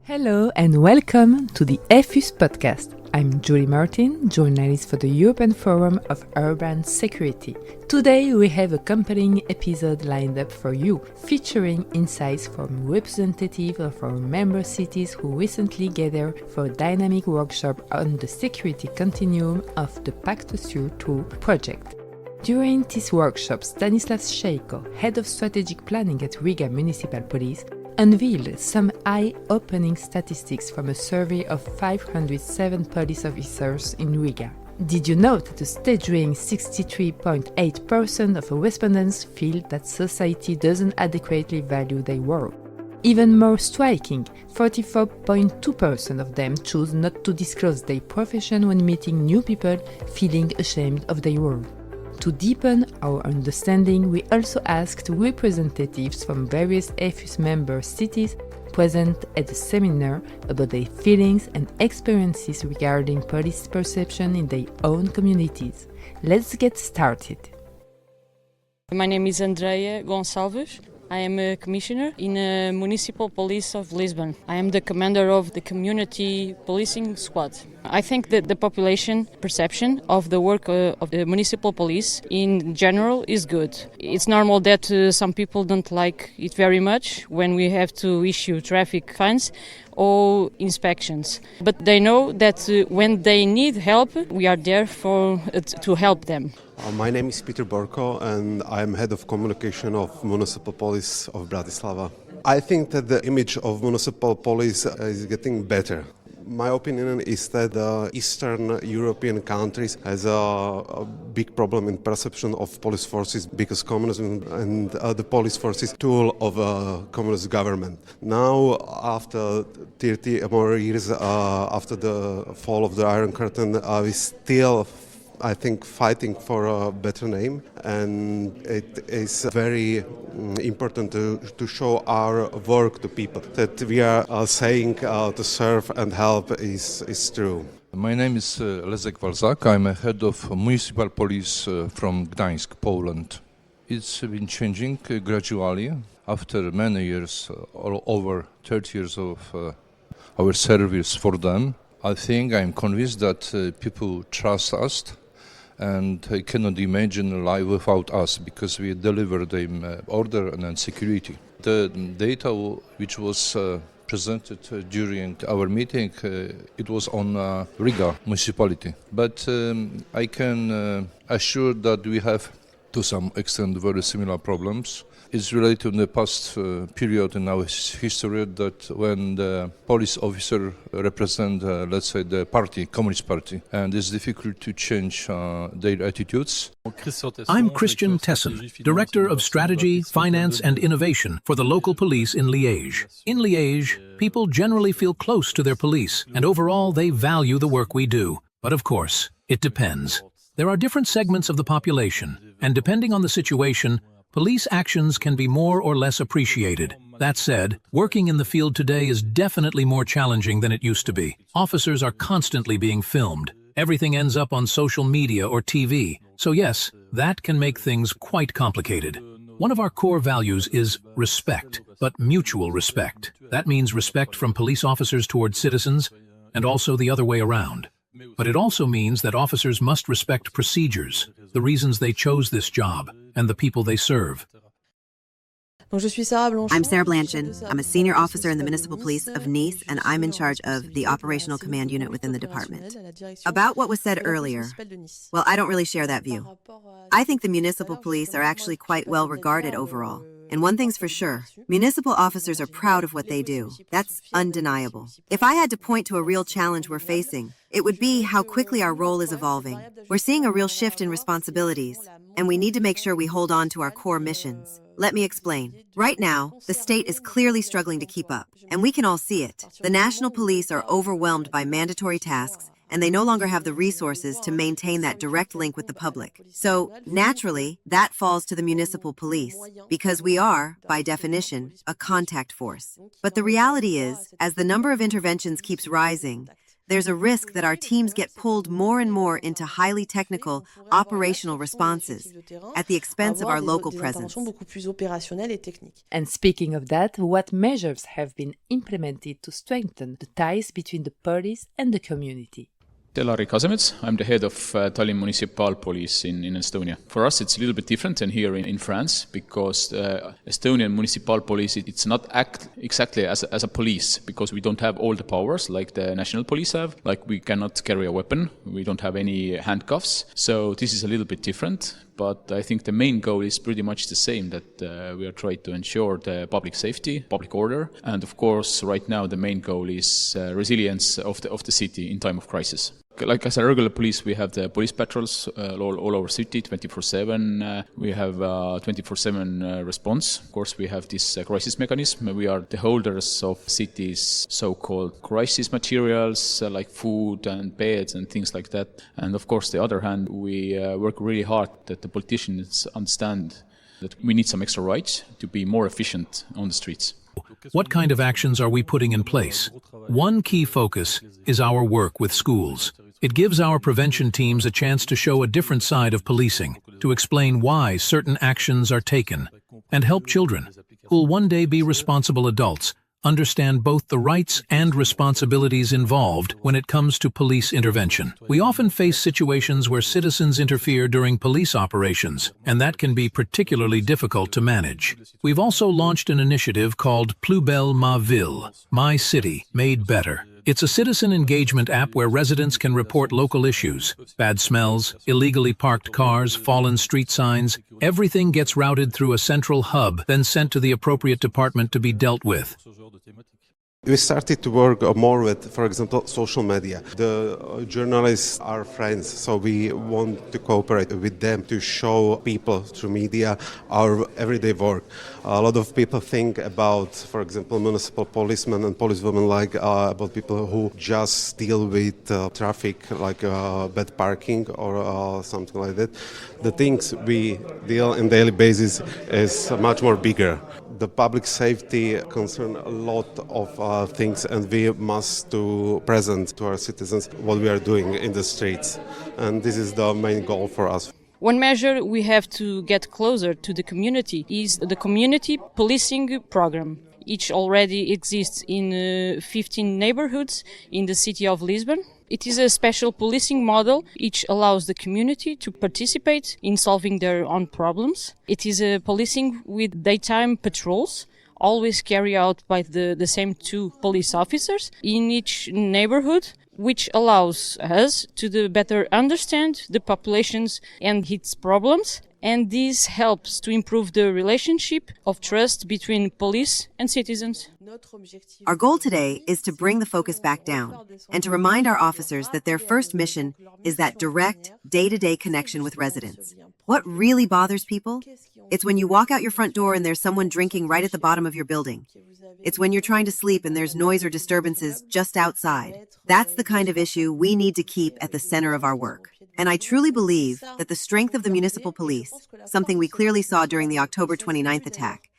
Hello and welcome to the EFUS podcast. I'm Julie Martin, journalist for the European Forum of Urban Security. Today we have a compelling episode lined up for you, featuring insights from representatives of our member cities who recently gathered for a dynamic workshop on the security continuum of the Pacte sur Tout project. During this workshop, Stanislav Sheiko, head of strategic planning at Riga Municipal Police, unveiled some eye-opening statistics from a survey of 507 police officers in Riga. Did you know that a staggering 63.8% of respondents feel that society doesn't adequately value their work? Even more striking, 44.2% of them choose not to disclose their profession when meeting new people, feeling ashamed of their work. To deepen our understanding, we also asked representatives from various EFUS member cities present at the seminar about their feelings and experiences regarding police perception in their own communities. Let's get started. My name is Andrea Gonçalves. I am a commissioner in the Municipal Police of Lisbon. I am the commander of the Community Policing Squad. I think that the population perception of the work of the municipal police in general is good. It's normal that some people don't like it very much when we have to issue traffic fines or inspections. But they know that when they need help, we are there to help them. My name is Peter Borko and I'm head of communication of Municipal Police of Bratislava. I think that the image of municipal police is getting better. My opinion is that the Eastern European countries has a big problem in perception of police forces because communism and the police force is tool of a communist government. Now, after 30 more years after the fall of the Iron Curtain, we still I think fighting for a better name, and it is very important to show our work to people, that we are saying to serve and help is true. My name is Leszek Walczak. I'm a head of municipal police from Gdańsk, Poland. It's been changing gradually after many years, all over 30 years of our service for them. I'm convinced that people trust us, and I cannot imagine life without us because we deliver them order and security. The data which was presented during our meeting, it was on Riga municipality. But I can assure that we have to some extent very similar problems. It's related to the past period in our history that when the police officer represent, let's say, the party, Communist Party, and it's difficult to change their attitudes. I'm Christian Tesson, Director of Strategy, Finance and Innovation for the local police in Liège. In Liège, people generally feel close to their police, and overall they value the work we do. But of course, it depends. There are different segments of the population, and depending on the situation, police actions can be more or less appreciated. That said, working in the field today is definitely more challenging than it used to be. Officers are constantly being filmed. Everything ends up on social media or TV. So yes, that can make things quite complicated. One of our core values is respect, but mutual respect. That means respect from police officers towards citizens, and also the other way around. But it also means that officers must respect procedures, the reasons they chose this job, and the people they serve. I'm Sarah Blanchin. I'm a senior officer in the Municipal Police of Nice, and I'm in charge of the Operational Command Unit within the department. About what was said earlier, well, I don't really share that view. I think the municipal police are actually quite well regarded overall. And one thing's for sure, municipal officers are proud of what they do. That's undeniable. If I had to point to a real challenge we're facing, it would be how quickly our role is evolving. We're seeing a real shift in responsibilities, and we need to make sure we hold on to our core missions. Let me explain. Right now, the state is clearly struggling to keep up, and we can all see it. The national police are overwhelmed by mandatory tasks, and they no longer have the resources to maintain that direct link with the public. So, naturally, that falls to the municipal police, because we are, by definition, a contact force. But the reality is, as the number of interventions keeps rising, there's a risk that our teams get pulled more and more into highly technical, operational responses at the expense of our local presence. And speaking of that, what measures have been implemented to strengthen the ties between the police and the community? I'm the head of Tallinn Municipal Police in Estonia. For us, it's a little bit different than here in France because Estonian Municipal Police, it's not act exactly as a police because we don't have all the powers like the national police have. Like we cannot carry a weapon, we don't have any handcuffs. So this is a little bit different. But I think the main goal is pretty much the same, that we are trying to ensure the public safety, public order. And of course, right now, the main goal is resilience of the city in time of crisis. Like as a regular police, we have the police patrols all over city, 24/7. We have 24/7 response. Of course, we have this crisis mechanism. We are the holders of city's so-called crisis materials like food and beds and things like that. And of course, the other hand, we work really hard that the politicians understand that we need some extra rights to be more efficient on the streets. What kind of actions are we putting in place? One key focus is our work with schools. It gives our prevention teams a chance to show a different side of policing, to explain why certain actions are taken, and help children, who will one day be responsible adults, understand both the rights and responsibilities involved when it comes to police intervention. We often face situations where citizens interfere during police operations, and that can be particularly difficult to manage. We've also launched an initiative called Plus Belle Ma Ville, My City, Made Better. It's a citizen engagement app where residents can report local issues, bad smells, illegally parked cars, fallen street signs. Everything gets routed through a central hub, then sent to the appropriate department to be dealt with. We started to work more with, for example, social media. The journalists are friends, so we want to cooperate with them to show people through media our everyday work. A lot of people think about, for example, municipal policemen and policewomen like about people who just deal with traffic, like bad parking or something like that. The things we deal on a daily basis is much more bigger. The public safety concern a lot of things, and we must to present to our citizens what we are doing in the streets. And this is the main goal for us. One measure we have to get closer to the community is the community policing program. Each already exists in 15 neighborhoods in the city of Lisbon. It is a special policing model. Each allows the community to participate in solving their own problems. It is a policing with daytime patrols, always carried out by the same two police officers in each neighborhood, which allows us to better understand the populations and its problems. And this helps to improve the relationship of trust between police and citizens. Our goal today is to bring the focus back down and to remind our officers that their first mission is that direct, day-to-day connection with residents. What really bothers people? It's when you walk out your front door and there's someone drinking right at the bottom of your building. It's when you're trying to sleep and there's noise or disturbances just outside. That's the kind of issue we need to keep at the center of our work. And I truly believe that the strength of the municipal police, something we clearly saw during the October 29th attack,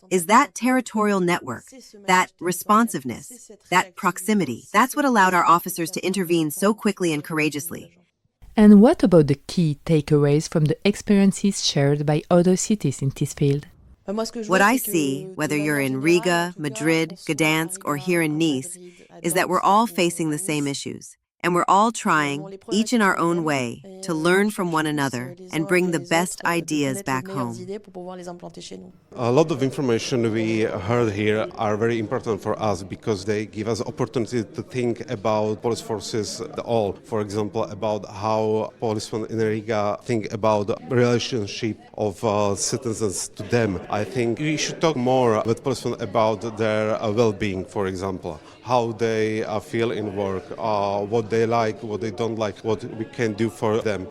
is that territorial network, that responsiveness, that proximity. That's what allowed our officers to intervene so quickly and courageously. And what about the key takeaways from the experiences shared by other cities in this field? What I see, whether you're in Riga, Madrid, Gdansk, or here in Nice, is that we're all facing the same issues. And we're all trying, each in our own way, to learn from one another and bring the best ideas back home. A lot of information we heard here are very important for us because they give us opportunity to think about police forces all. For example, about how policemen in Riga think about the relationship of citizens to them. I think we should talk more with policemen about their well-being, for example, how they feel in work, what they like, what they don't like, what we can do for them.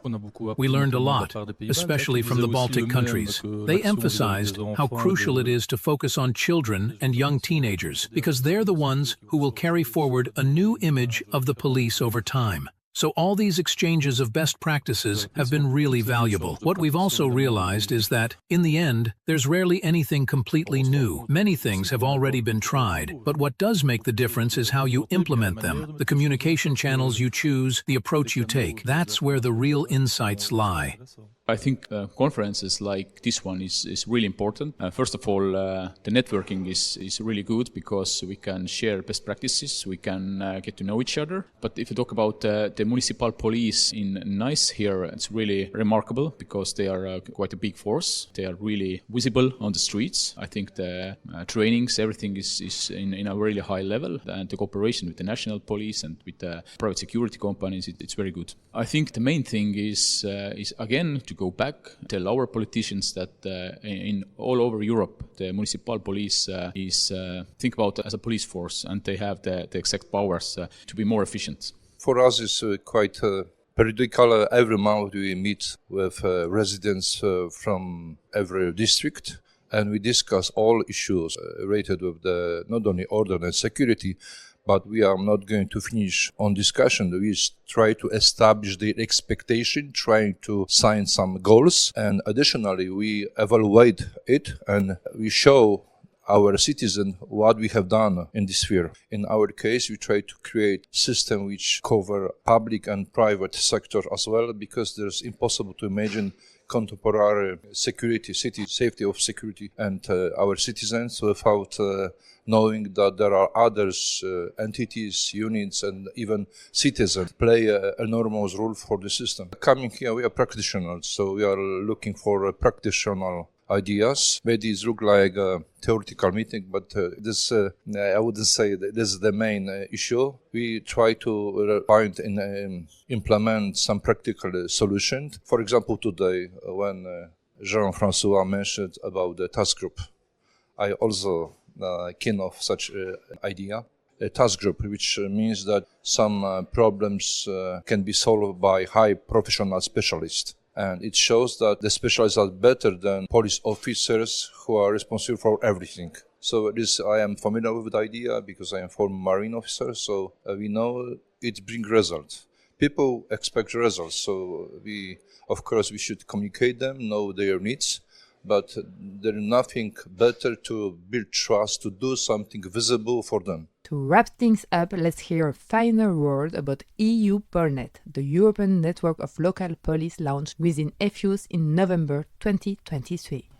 We learned a lot, especially from the Baltic countries. They emphasized how crucial it is to focus on children and young teenagers because they're the ones who will carry forward a new image of the police over time. So all these exchanges of best practices have been really valuable. What we've also realized is that, in the end, there's rarely anything completely new. Many things have already been tried, but what does make the difference is how you implement them, the communication channels you choose, the approach you take. That's where the real insights lie. I think conferences like this one is really important. First of all, the networking is really good because we can share best practices, we can get to know each other. But if you talk about the municipal police in Nice here, it's really remarkable because they are quite a big force. They are really visible on the streets. I think the trainings, everything is in a really high level, and the cooperation with the national police and with the private security companies, it's very good. I think the main thing is again to go back, tell our politicians that in all over Europe, the municipal police is think about as a police force, and they have the exact powers to be more efficient. For us, it's quite periodical. Every month we meet with residents from every district, and we discuss all issues related with the not only order and security, but we are not going to finish on discussion. We try to establish the expectation, trying to sign some goals, and additionally we evaluate it and we show our citizens what we have done in this sphere. In our case, we try to create a system which cover public and private sector as well, because there's impossible to imagine contemporary security, city safety of security and our citizens without knowing that there are others, entities, units, and even citizens play an enormous role for the system. Coming here, we are practitioners, so we are looking for practitioner ideas. Maybe it looks like a theoretical meeting, but this I wouldn't say that this is the main issue. We try to find and implement some practical solutions. For example, today, when Jean-François mentioned about the task group, I also keen of such idea. A task group, which means that some problems can be solved by high professional specialists. And it shows that the specialists are better than police officers who are responsible for everything. So I am familiar with the idea because I am former Marine officer, so we know it brings results. People expect results, so we should communicate them, know their needs, but there is nothing better to build trust, to do something visible for them. To wrap things up, let's hear a final word about EU Polnet, the European network of local police launched within EFUS in November 2023.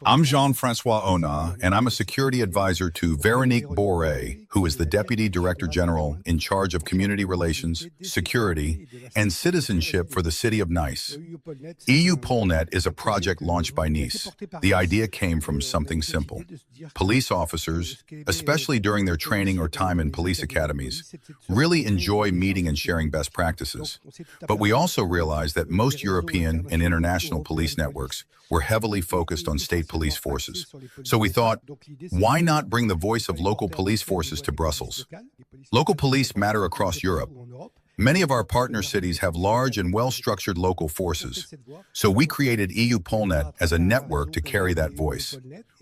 I'm Jean-François Ona, and I'm a security advisor to Véronique Boré, who is the Deputy Director General in charge of community relations, security, and citizenship for the city of Nice. EU Polnet is a project launched by Nice. The idea came from something simple. Police officers, especially during their training or time in police academies, really enjoy meeting and sharing best practices. But we also realized that most European and international police networks were heavily focused on state police forces. So we thought, why not bring the voice of local police forces to Brussels? Local police matter across Europe. Many of our partner cities have large and well-structured local forces. So we created EU Polnet as a network to carry that voice.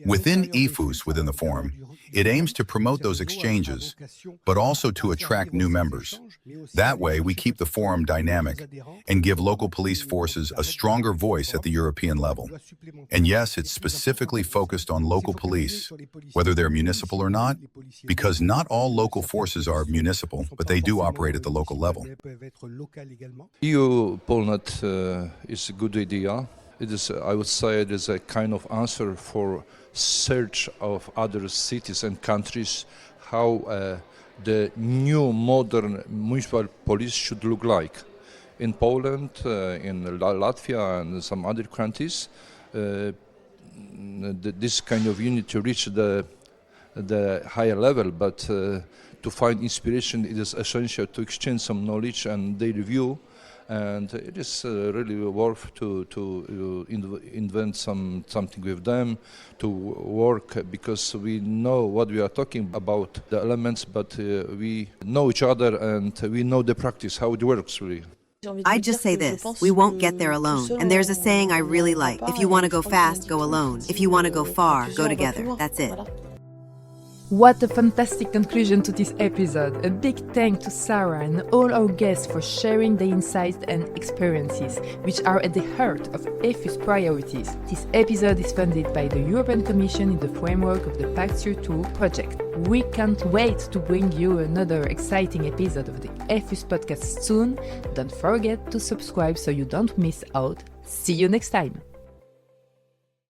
Within EFUS, within the forum, it aims to promote those exchanges, but also to attract new members. That way, we keep the forum dynamic and give local police forces a stronger voice at the European level. And yes, it's specifically focused on local police, whether they're municipal or not, because not all local forces are municipal, but they do operate at the local level. EU Polnet is a good idea. It is, I would say, it is a kind of answer for search of other cities and countries how the new modern municipal police should look like. In Poland, in Latvia and some other countries, this kind of unit to reach the higher level, but to find inspiration, it is essential to exchange some knowledge and their view, and it is really worth to invent something with them, to work, because we know what we are talking about, the elements, but we know each other and we know the practice, how it works really. I'd just say this, we won't get there alone. And there's a saying I really like, if you want to go fast, go alone. If you want to go far, go together. That's it. What a fantastic conclusion to this episode. A big thank to Sarah and all our guests for sharing their insights and experiences, which are at the heart of EFU's priorities. This episode is funded by the European Commission in the framework of the Pax Your Tour project. We can't wait to bring you another exciting episode of the EFU's podcast soon. Don't forget to subscribe so you don't miss out. See you next time.